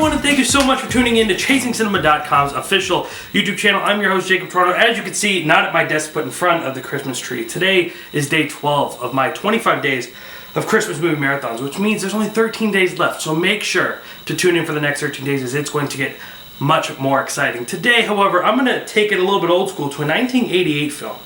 everyone, and thank you so much for tuning in to ChasingCinema.com's official YouTube channel. I'm your host, Jacob Toronto. As you can see, not at my desk, but in front of the Christmas tree. Today is day 12 of my 25 days of Christmas movie marathons, which means there's only 13 days left. So make sure to tune in for the next 13 days, as it's going to get much more exciting. Today, however, I'm going to take it a little bit old school to a 1988 film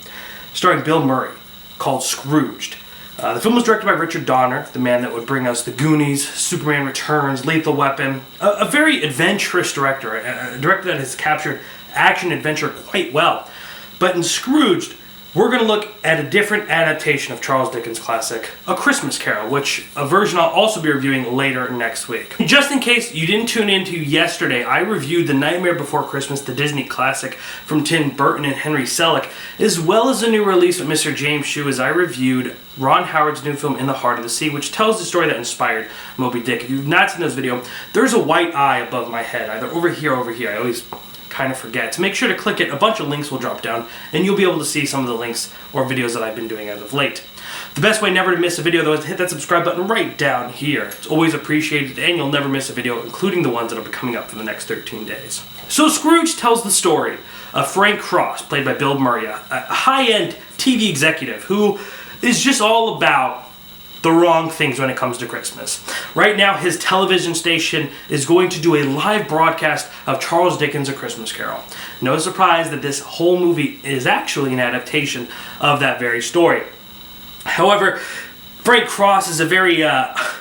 starring Bill Murray called Scrooged. The film was directed by Richard Donner, the man that would bring us The Goonies, Superman Returns, Lethal Weapon. A very adventurous director, a director that has captured action-adventure quite well. But in Scrooged, we're going to look at a different adaptation of Charles Dickens' classic, A Christmas Carol, which a version I'll also be reviewing later next week. Just in case you didn't tune in to yesterday, I reviewed The Nightmare Before Christmas, the Disney classic from Tim Burton and Henry Selick, as well as a new release with Mr. James Shue, as I reviewed Ron Howard's new film In the Heart of the Sea, which tells the story that inspired Moby Dick. If you've not seen this video, there's a white eye above my head, either over here or over here. I always kind of forget. So make sure to click it. A bunch of links will drop down, and you'll be able to see some of the links or videos that I've been doing as of late. The best way never to miss a video, though, is to hit that subscribe button right down here. It's always appreciated, and you'll never miss a video, including the ones that will be coming up for the next 13 days. So Scrooge tells the story of Frank Cross, played by Bill Murray, a high-end TV executive who is just all about the wrong things when it comes to Christmas. Right now, his television station is going to do a live broadcast of Charles Dickens' A Christmas Carol. No surprise that this whole movie is actually an adaptation of that very story. However, Frank Cross is a very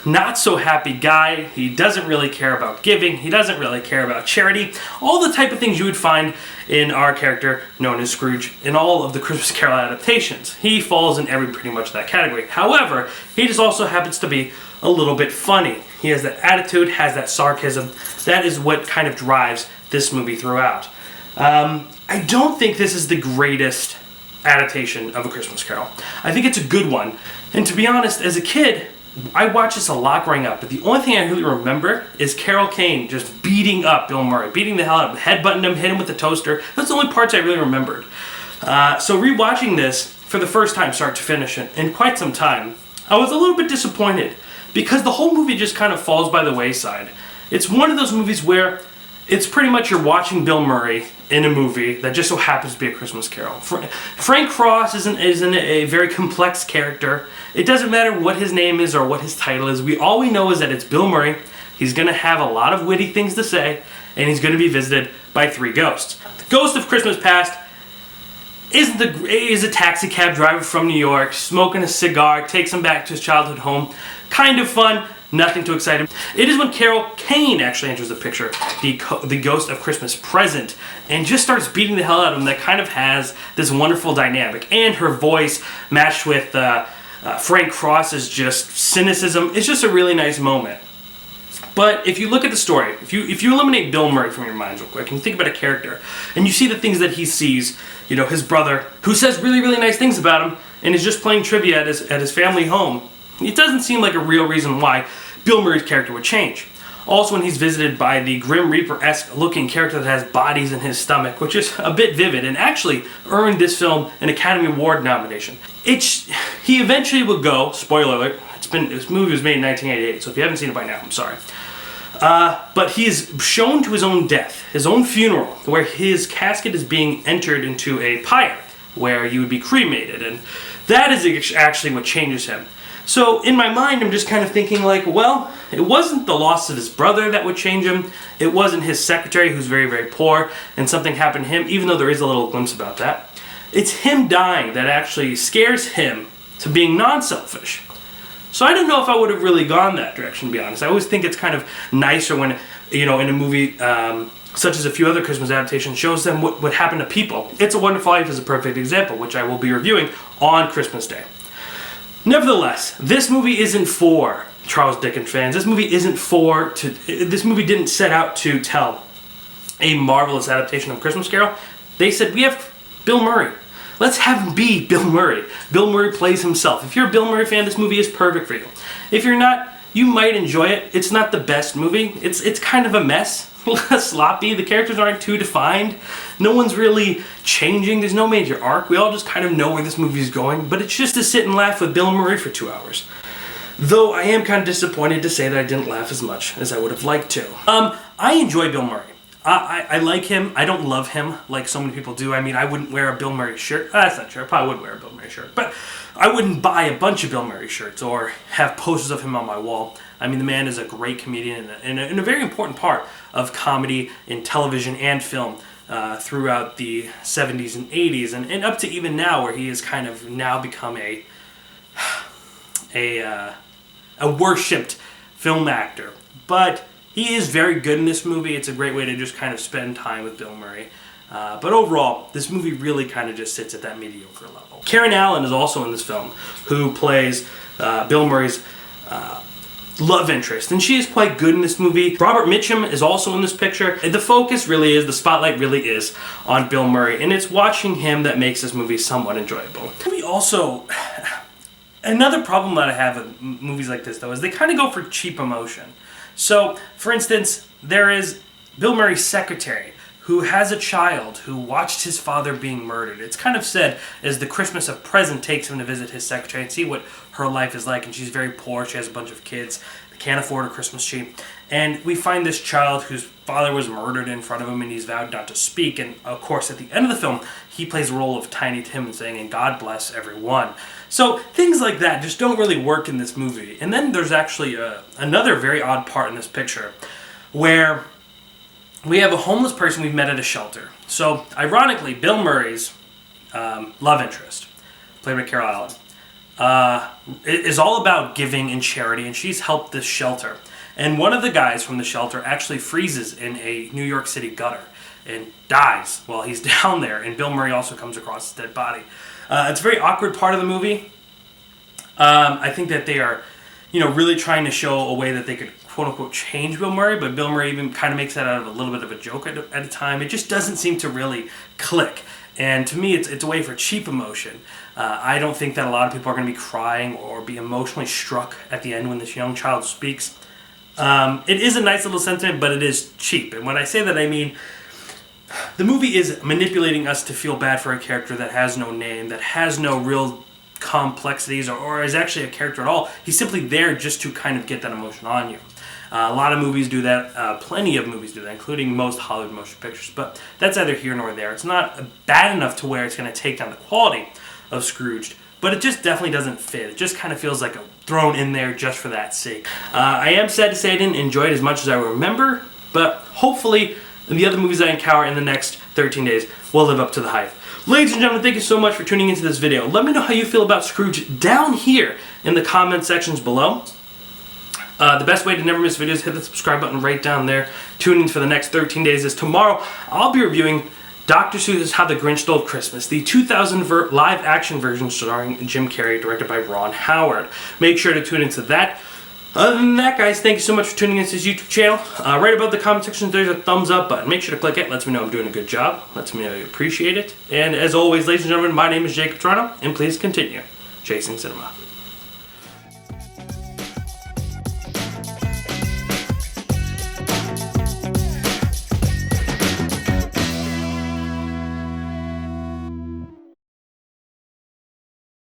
not-so-happy guy. He doesn't really care about giving. He doesn't really care about charity. All the type of things you would find in our character known as Scrooge in all of the Christmas Carol adaptations. He falls in pretty much that category. However, he just also happens to be a little bit funny. He has that attitude, has that sarcasm. That is what kind of drives this movie throughout. I don't think this is the greatest adaptation of A Christmas Carol. I think it's a good one. And to be honest, as a kid, I watched this a lot growing up, but the only thing I really remember is Carol Kane just beating up Bill Murray, beating the hell out of him, headbutting him, hitting him with the toaster. That's the only parts I really remembered. So rewatching this for the first time, start to finish, in quite some time, I was a little bit disappointed because the whole movie just kind of falls by the wayside. It's one of those movies where it's pretty much you're watching Bill Murray in a movie that just so happens to be A Christmas Carol. Frank Cross isn't a very complex character. It doesn't matter what his name is or what his title is. All we know is that it's Bill Murray. He's going to have a lot of witty things to say, and he's going to be visited by 3 ghosts. The ghost of Christmas Past is a taxi cab driver from New York, smoking a cigar, takes him back to his childhood home. Kind of fun. Nothing too exciting. It is when Carol Kane actually enters the picture, the ghost of Christmas Present, and just starts beating the hell out of him. That kind of has this wonderful dynamic. And her voice matched with Frank Cross's just cynicism. It's just a really nice moment. But if you look at the story, if you eliminate Bill Murray from your minds real quick, and you think about a character, and you see the things that he sees, you know, his brother, who says really, really nice things about him, and is just playing trivia at his family home, it doesn't seem like a real reason why Bill Murray's character would change. Also, when he's visited by the Grim Reaper-esque looking character that has bodies in his stomach, which is a bit vivid and actually earned this film an Academy Award nomination. He eventually would go, spoiler alert, this movie was made in 1988, so if you haven't seen it by now, I'm sorry. But he is shown to his own death, his own funeral, where his casket is being entered into a pyre, where you would be cremated, and that is actually what changes him. So in my mind, I'm just kind of thinking like, well, it wasn't the loss of his brother that would change him. It wasn't his secretary, who's very, very poor, and something happened to him, even though there is a little glimpse about that. It's him dying that actually scares him to being non-selfish. So I don't know if I would have really gone that direction, to be honest. I always think it's kind of nicer when, you know, in a movie such as a few other Christmas adaptations, shows them what would happen to people. It's a Wonderful Life is a perfect example, which I will be reviewing on Christmas Day. Nevertheless, this movie isn't for Charles Dickens fans. This movie didn't set out to tell a marvelous adaptation of Christmas Carol. They said, we have Bill Murray. Let's have him be Bill Murray. Bill Murray plays himself. If you're a Bill Murray fan, this movie is perfect for you. If you're not, you might enjoy it. It's not the best movie. It's kind of a mess. Sloppy. The characters aren't too defined. No one's really changing. There's no major arc. We all just kind of know where this movie is going. But it's just to sit and laugh with Bill Murray for 2 hours. though I am kind of disappointed to say that I didn't laugh as much as I would have liked to. I enjoy Bill Murray. I like him. I don't love him like so many people do. I mean, I wouldn't wear a Bill Murray shirt. That's not true. I probably would wear a Bill Murray shirt. But I wouldn't buy a bunch of Bill Murray shirts or have posters of him on my wall. I mean, the man is a great comedian and a very important part of comedy in television and film throughout the 70s and 80s and up to even now, where he has kind of now become a worshipped film actor. But he is very good in this movie. It's a great way to just kind of spend time with Bill Murray. But overall, this movie really kind of just sits at that mediocre level. Karen Allen is also in this film, who plays Bill Murray's love interest, and she is quite good in this movie. Robert Mitchum is also in this picture. The focus really is, the spotlight really is on Bill Murray, and it's watching him that makes this movie somewhat enjoyable. We also, another problem that I have with movies like this, though, is they kind of go for cheap emotion. So, for instance, there is Bill Murray's secretary, who has a child who watched his father being murdered. It's kind of said as the Christmas of present takes him to visit his secretary and see what her life is like, and she's very poor. She has a bunch of kids. They can't afford a Christmas tree. And we find this child whose father was murdered in front of him, and he's vowed not to speak. And of course, at the end of the film, he plays the role of Tiny Tim and saying, "And God bless everyone." So things like that just don't really work in this movie. And then there's actually another very odd part in this picture where we have a homeless person we've met at a shelter. So, ironically, Bill Murray's love interest, played by Carol Allen, is all about giving and charity, and she's helped this shelter. And one of the guys from the shelter actually freezes in a New York City gutter and dies while he's down there, and Bill Murray also comes across his dead body. It's a very awkward part of the movie. I think that they are, really trying to show a way that they could quote-unquote change Bill Murray, but Bill Murray even kind of makes that out of a little bit of a joke at a time. It just doesn't seem to really click. And to me, it's a way for cheap emotion. I don't think that a lot of people are going to be crying or be emotionally struck at the end when this young child speaks. It is a nice little sentiment, but it is cheap. And when I say that, I mean the movie is manipulating us to feel bad for a character that has no name, that has no real complexities, or is actually a character at all. He's simply there just to kind of get that emotion on you. A lot of movies do that. Plenty of movies do that, including most Hollywood motion pictures. But that's neither here nor there. It's not bad enough to where it's going to take down the quality of Scrooged, but it just definitely doesn't fit. It just kind of feels like thrown in there just for that sake. I am sad to say I didn't enjoy it as much as I remember, but hopefully the other movies I encounter in the next 13 days will live up to the hype. Ladies and gentlemen, thank you so much for tuning into this video. Let me know how you feel about Scrooge down here in the comment sections below. The best way to never miss videos, hit the subscribe button right down there. Tune in for the next 13 days, as tomorrow I'll be reviewing Dr. Seuss's How the Grinch Stole Christmas, the 2000 live-action version starring Jim Carrey, directed by Ron Howard. Make sure to tune into that. Other than that, guys, thank you so much for tuning into this YouTube channel. Right above the comment section, there's a thumbs up button. Make sure to click it. Lets me know I'm doing a good job. Lets me know you appreciate it. And as always, ladies and gentlemen, my name is Jacob Toronto, and please continue chasing cinema.